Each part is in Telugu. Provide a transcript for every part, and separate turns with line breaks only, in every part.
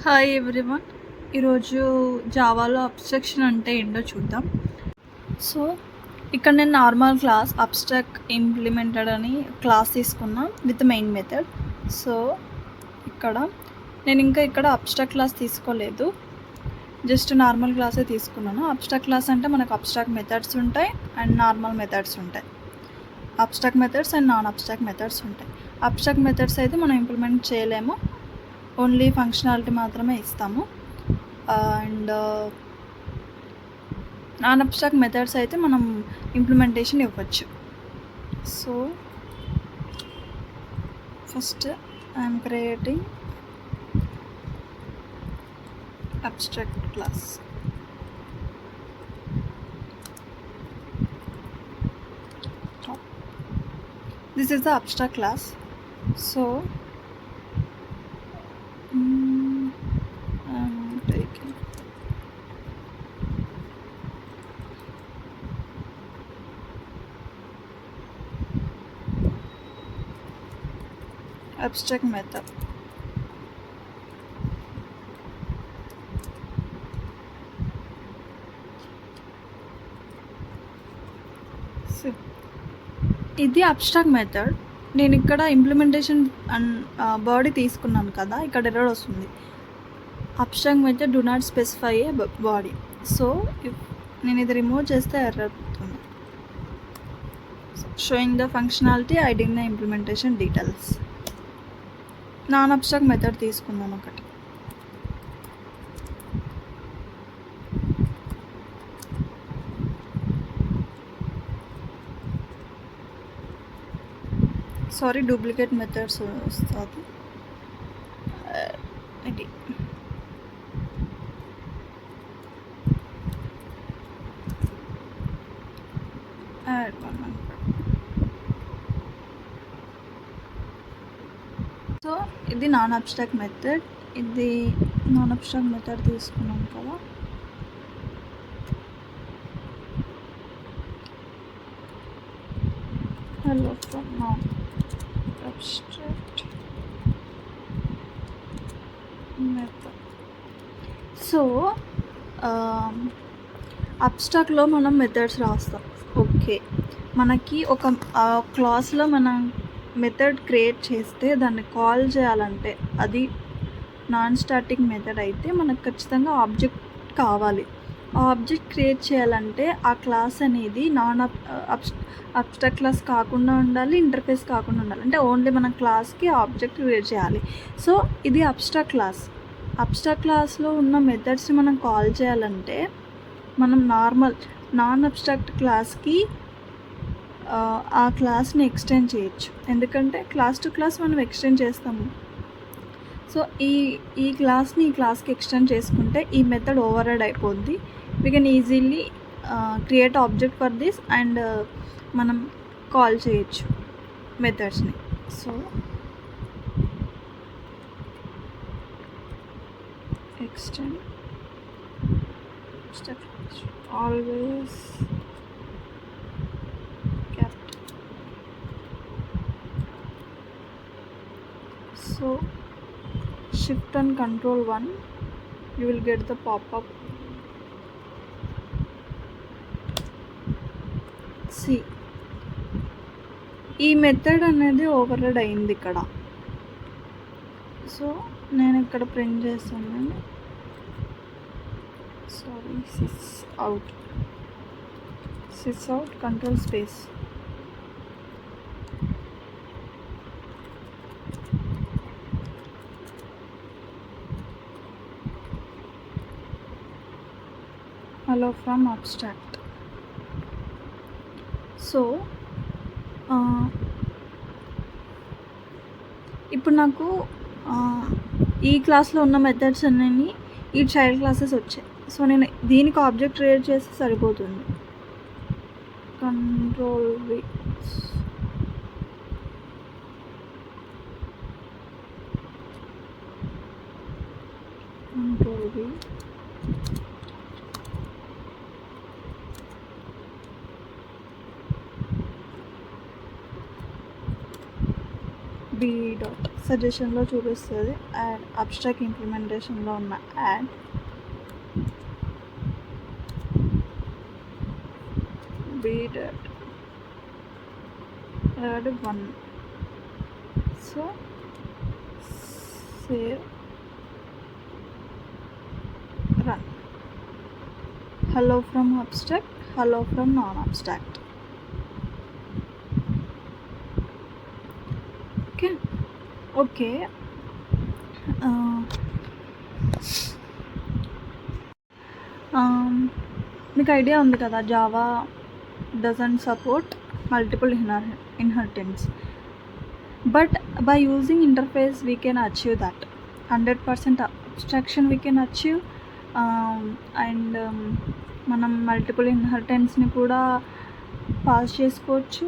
Hi everyone. ఈరోజు జావాలో అబ్స్ట్రక్షన్ అంటే ఏంటో చూద్దాం. సో ఇక్కడ నేను నార్మల్ క్లాస్ అబ్స్ట్రాక్ట్ ఇంప్లిమెంటెడ్ అని క్లాస్ తీసుకున్నా విత్ మెయిన్ మెథడ్. సో ఇక్కడ నేను ఇక్కడ అబ్స్ట్రాక్ట్ క్లాస్ తీసుకోలేదు, జస్ట్ నార్మల్ క్లాసే తీసుకున్నాను. అబ్స్ట్రాక్ట్ క్లాస్ అంటే మనకు అబ్స్ట్రాక్ట్ మెథడ్స్ ఉంటాయి అండ్ నార్మల్ మెథడ్స్ ఉంటాయి. Abstract methods and non abstract methods ఉంటాయి. అబ్స్ట్రాక్ట్ మెథడ్స్ అయితే మనం ఇంప్లిమెంట్ చేయలేము, ఓన్లీ ఫంక్షనాలిటీ మాత్రమే ఇస్తాము. అండ్ నాన్ అబ్స్ట్రాక్ట్ మెథడ్స్ అయితే మనం ఇంప్లిమెంటేషన్ ఇవ్వచ్చు. So first I'm creating abstract class. This is the abstract class. So I'm taking abstract method. ఇది అబ్స్ట్రాక్ట్ మెథడ్. నేను ఇక్కడ ఇంప్లిమెంటేషన్ అండ్ బాడీ తీసుకున్నాను కదా, ఇక్కడ ఎర్రర్ వస్తుంది. Abstract method do not specify a body. So నేను ఇది రిమూవ్ చేస్తే ఎర్రర్ అవుతుంది. Showing the functionality, hiding the implementation details. Non abstract method తీసుకున్నాను ఒకటి. సారీ, డూప్లికేట్ మెథడ్స్ వస్తుంది. ఇది యాడ్ వన్. సో ఇది నాన్ అబ్స్ట్రాక్ట్ మెథడ్. ఇది నాన్ అబ్స్ట్రాక్ట్ మెథడ్ తీసుకున్నాం కదా. Hello from non abstract method. So అబ్స్ట్రాక్ట్లో మనం మెథడ్స్ రాస్తాం. ఓకే, మనకి ఒక క్లాస్లో మనం మెథడ్ క్రియేట్ చేస్తే దాన్ని కాల్ చేయాలంటే అది నాన్ స్టాటిక్ మెథడ్ అయితే మనకు ఖచ్చితంగా ఆబ్జెక్ట్ కావాలి. ఆ ఆబ్జెక్ట్ క్రియేట్ చేయాలంటే ఆ క్లాస్ అనేది నాన్ అబ్స్ట్రాక్ట్ క్లాస్ కాకుండా ఉండాలి, ఇంటర్ఫేస్ కాకుండా ఉండాలి. అంటే ఓన్లీ మన క్లాస్కి ఆబ్జెక్ట్ క్రియేట్ చేయాలి. సో ఇది అబ్స్ట్రాక్ట్ క్లాస్. అబ్స్ట్రాక్ట్ క్లాస్లో ఉన్న మెథడ్స్ని మనం కాల్ చేయాలంటే మనం నాన్ అబ్స్ట్రాక్ట్ క్లాస్కి ఆ క్లాస్ని ఎక్స్టెండ్ చేయొచ్చు. ఎందుకంటే క్లాస్ టు క్లాస్ మనం ఎక్స్టెండ్ చేస్తాము. సో ఈ క్లాస్కి ఎక్స్టెండ్ చేసుకుంటే ఈ మెథడ్ ఓవర్ రైడ్ అయిపోద్ది. We can easily create object for this and మనం కాల్ చేయొచ్చు మెథడ్స్ని. So extend always kept. So shift and control 1, you will get the pop-up. See, ఈ మెథడ్ అనేది ఓవర్ రైడ్ అయింది ఇక్కడ. సో నేను ఇక్కడ ప్రింట్ చేస్తున్నాను. Sorry, sysout control space. Hello from abstract. So ఇప్పుడు నాకు ఈ క్లాస్లో ఉన్న మెథడ్స్ అన్నీ ఈ చైల్డ్ క్లాసెస్ వచ్చాయి. సో నేను దీనికి ఆబ్జెక్ట్ క్రియేట్ చేస్తే సరిపోతుంది. కంట్రోల్ వి, బి డాట్ సజెషన్లో చూపిస్తుంది. యాడ్ అబ్స్ట్రాక్ట్ ఇంప్లిమెంటేషన్లో ఉన్న add B dot add 1. So save run. Hello from abstract, hello from non abstract. Okay మీకు ఐడియా ఉంది కదా, Java doesn't support multiple inheritance, but by using interface we can achieve that. 100% abstraction we can achieve. And మనం మల్టిపుల్ ఇన్హెరిటెన్స్ని కూడా పాస్ చేసుకోవచ్చు.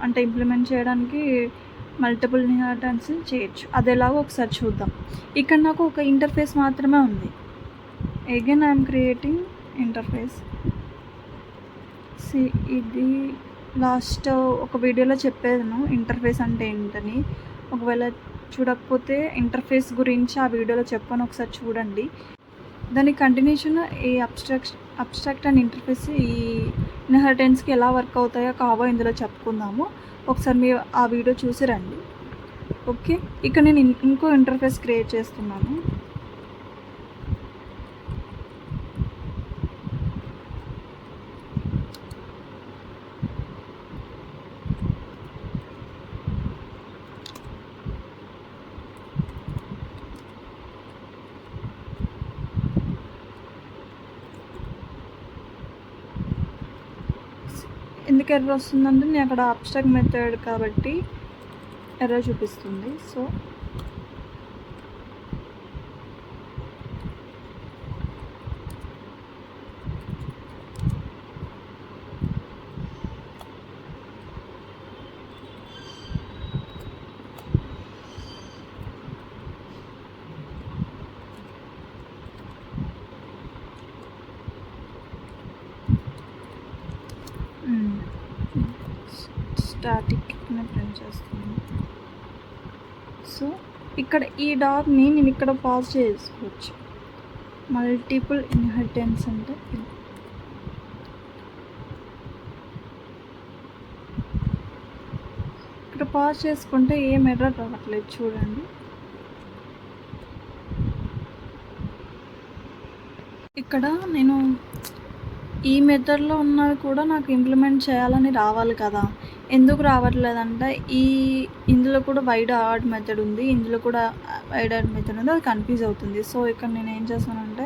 అంటే ఇంప్లిమెంట్ చేయడానికి మల్టిపుల్ ఇన్హెరిటెన్స్ చేయొచ్చు. అది ఎలాగో ఒకసారి చూద్దాం. ఇక్కడ నాకు ఒక ఇంటర్ఫేస్ మాత్రమే ఉంది. Again I'm creating interface. ఇది లాస్ట్ ఒక వీడియోలో చెప్పేదాను ఇంటర్ఫేస్ అంటే ఏంటని. ఒకవేళ చూడకపోతే ఇంటర్ఫేస్ గురించి ఆ వీడియోలో చెప్పాను, ఒకసారి చూడండి. దాని కంటిన్యూషన్ ఈ అబ్స్ట్రాక్ట్ అండ్ ఇంటర్ఫేస్ ఈ ఇన్హెరిటెన్స్కి ఎలా వర్క్ అవుతాయో కావో ఇందులో చెప్పుకుందాము. ఒకసారి మీరు ఆ వీడియో చూసి రండి. ఓకే, ఇక్కడ నేను ఇంకో ఇంటర్ఫేస్ క్రియేట్ చేస్తున్నాను. ఎందుకు ఎర్రర్ వస్తుందంటే నేను అక్కడ అబ్స్ట్రాక్ట్ మెథడ్ కాబట్టి ఎర్రర్ చూపిస్తుంది. సో స్టాటిక్ అని ప్రింట్ చేస్తాను. సో ఇక్కడ ఈ డాట్ని నేను ఇక్కడ పాస్ చేసుకోవచ్చు. మల్టిపుల్ ఇన్హెరిటెన్స్ అంటే ఇక్కడ పాస్ చేసుకుంటే ఏం ఎర్రర్ రావట్లేదు చూడండి. ఇక్కడ నేను ఈ మెథడ్లో ఉన్నవి కూడా నాకు ఇంప్లిమెంట్ చేయాలని రావాలి కదా, ఎందుకు రావట్లేదంటే ఇందులో కూడా వైడ్ ఆడ్ మెథడ్ ఉంది, ఇందులో కూడా వైడ్ ఆడ్ మెథడ్ ఉంది, అది కన్ఫ్యూజ్ అవుతుంది. సో ఇక్కడ నేను ఏం చేస్తానంటే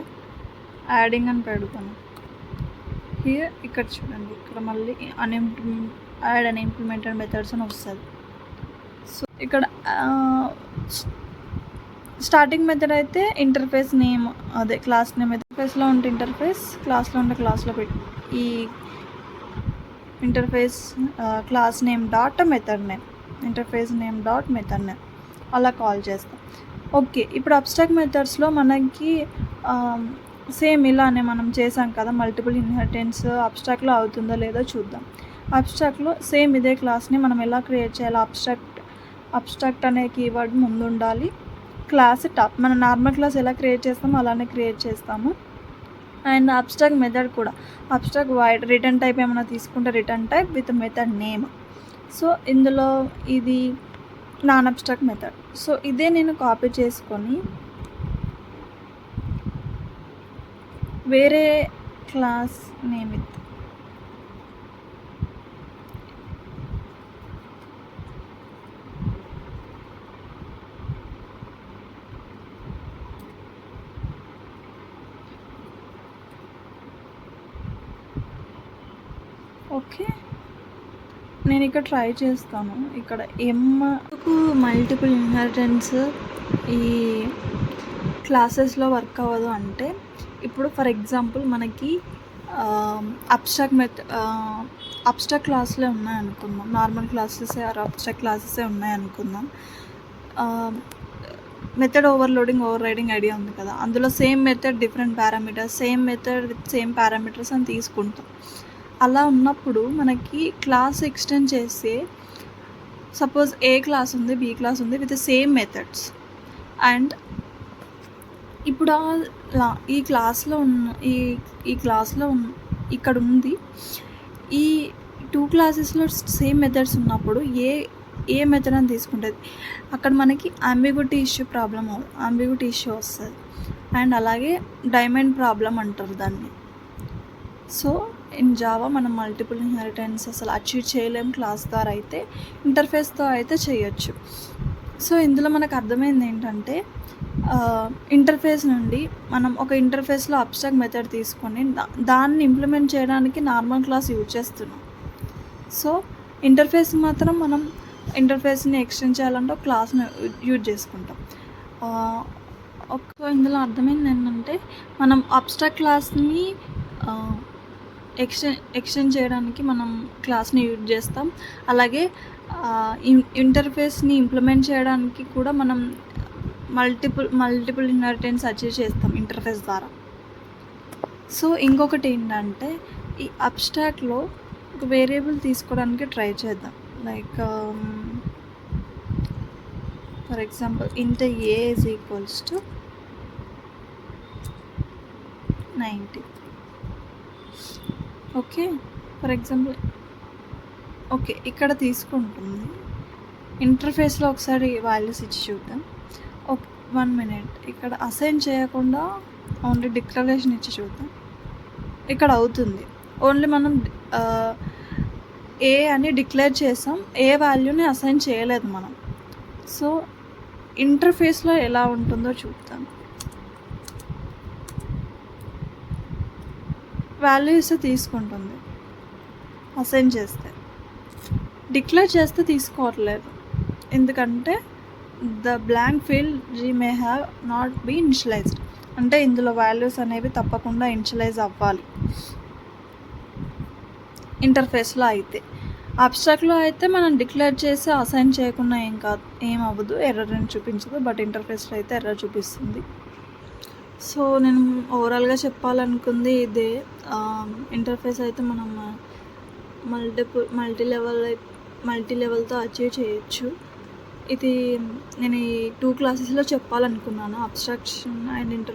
యాడింగ్ అని పెడతాను. ఇక్కడ చూడండి, ఇక్కడ మళ్ళీ యాడ్ అన్ ఇంప్లిమెంటెడ్ మెథడ్స్ అని వస్తుంది. సో ఇక్కడ స్టార్టింగ్ మెథడ్ అయితే ఇంటర్ఫేస్ నేమ్, అదే క్లాస్ నేమ్, ఇంటర్ఫేస్లో ఉంటే ఇంటర్ఫేస్, క్లాస్లో ఉంటే క్లాస్లో పెట్టి ఈ interface class name dot method name, interface name dot method name అలా కాల్ చేస్తాం. ఓకే, ఇప్పుడు అబ్స్ట్రాక్ట్ మెథడ్స్లో మనకి సేమ్ ఇలానే మనం చేసాం కదా, మల్టిపుల్ ఇన్హెరిటెన్స్ అబ్స్ట్రాక్ట్లో అవుతుందో లేదో చూద్దాం. అబ్స్ట్రాక్ట్లో సేమ్ ఇదే క్లాస్ని మనం ఎలా క్రియేట్ చేయాలి, అబ్స్ట్రాక్ట్ అనే కీవర్డ్ ముందు ఉండాలి, క్లాస్ టాప్, మనం నార్మల్ క్లాస్ ఎలా క్రియేట్ చేస్తామో అలానే క్రియేట్ చేస్తాము. అండ్ అబ్స్ట్రాక్ట్ మెథడ్ కూడా అబ్స్ట్రాక్ట్ వైడ్ రిటర్న్ టైప్ ఏమైనా తీసుకుంటే return type with method name. So ఇందులో ఇది నాన్ అబ్స్ట్రాక్ట్ మెథడ్. సో ఇదే నేను కాపీ చేసుకొని వేరే క్లాస్ నేమ్ ఇది ఓకే, నేను ఇక్కడ ట్రై చేస్తాను. ఇక్కడ ఎందుకు మల్టిపుల్ ఇన్హెరిటెన్స్ ఈ క్లాసెస్లో వర్క్ అవ్వదు అంటే, ఇప్పుడు ఫర్ ఎగ్జాంపుల్ మనకి అబ్స్ట్రాక్ట్ క్లాసులే ఉన్నాయనుకుందాం, నార్మల్ క్లాసెసే ఆర్ అబ్స్ట్రాక్ట్ క్లాసెసే ఉన్నాయనుకుందాం. Method overloading overriding idea ఉంది కదా, అందులో same method different parameters, same method with same parameters అని తీసుకుంటాం. అలా ఉన్నప్పుడు మనకి క్లాస్ ఎక్స్టెండ్ చేస్తే సపోజ్ ఏ క్లాస్ ఉంది, బి క్లాస్ ఉంది విత్ సేమ్ మెథడ్స్. అండ్ ఇప్పుడు ఈ క్లాస్లో ఉన్న ఇక్కడ ఉంది. ఈ 2 క్లాసెస్లో సేమ్ మెథడ్స్ ఉన్నప్పుడు ఏ మెథడ్ అని తీసుకుంటుంది, అక్కడ మనకి అంబిగ్యూటీ ఇష్యూ వస్తుంది. అండ్ అలాగే డైమండ్ ప్రాబ్లం అంటారు దాన్ని. సో ఇన్ జావా మనం మల్టిపుల్ ఇన్హెరిటెన్స్ అసలు అచీవ్ చేయలేం క్లాస్ ద్వారా, అయితే ఇంటర్ఫేస్తో అయితే చేయొచ్చు. సో ఇందులో మనకు అర్థమైంది ఏంటంటే, ఇంటర్ఫేస్ నుండి మనం ఒక ఇంటర్ఫేస్లో అబ్స్ట్రాక్ట్ మెథడ్ తీసుకొని దాన్ని ఇంప్లిమెంట్ చేయడానికి నార్మల్ క్లాస్ యూజ్ చేస్తున్నాం. సో ఇంటర్ఫేస్ మాత్రం మనం ఇంటర్ఫేస్ని ఎక్స్టెండ్ చేయాలంటే ఒక క్లాస్ని యూజ్ చేసుకుంటాం. ఇందులో అర్థమైంది ఏంటంటే, మనం అబ్స్ట్రాక్ట్ క్లాస్ని ఎక్స్టెండ్ చేయడానికి మనం క్లాస్ని యూజ్ చేస్తాం. అలాగే ఇంటర్ఫేస్ని ఇంప్లిమెంట్ చేయడానికి కూడా మనం మల్టిపుల్ ఇన్హెరిటెన్స్ అచీవ్ చేస్తాం ఇంటర్ఫేస్ ద్వారా. సో ఇంకొకటి ఏంటంటే, ఈ అబ్స్ట్రాక్ట్లో ఒక వేరియబుల్ తీసుకోవడానికి ట్రై చేద్దాం. లైక్ ఫర్ ఎగ్జాంపుల్ ఇంట్ ఏ is equals to 90. Okay, for example ఇక్కడ తీసుకుంటుంది. ఇంటర్ఫేస్లో ఒకసారి వాల్యూస్ ఇచ్చి చూద్దాం. 1 minute. ఇక్కడ అసైన్ చేయకుండా ఓన్లీ డిక్లరేషన్ ఇచ్చి చూద్దాం. ఇక్కడ అవుతుంది. ఓన్లీ మనం ఏ అని డిక్లేర్ చేసాం, ఏ వాల్యూని అసైన్ చేయలేదు మనం. సో ఇంటర్ఫేస్లో ఎలా ఉంటుందో చూద్దాం. వాల్యూస్ తీసుకుంటుంది అసైన్ చేస్తే, డిక్లేర్ చేస్తే తీసుకోవట్లేదు. ఎందుకంటే the blank field G may have not be initialized, అంటే ఇందులో వాల్యూస్ అనేవి తప్పకుండా ఇనిషియలైజ్ అవ్వాలి ఇంటర్ఫేస్లో. అయితే అబ్స్ట్రాక్ట్లో అయితే మనం డిక్లేర్ చేసి అసైన్ చేయకుండా ఏం అవ్వదు, ఎర్రర్ అని చూపించదు. బట్ ఇంటర్ఫేస్లో అయితే ఎర్రర్ చూపిస్తుంది. సో నేను ఓవరాల్గా చెప్పాలనుకుంది ఇదే. ఇంటర్ఫేస్ అయితే మనం మల్టీ లెవెల్తో అచీవ్ చేయొచ్చు. ఇది నేను ఈ 2 క్లాసెస్లో చెప్పాలనుకున్నాను, అబ్స్ట్రాక్షన్ అండ్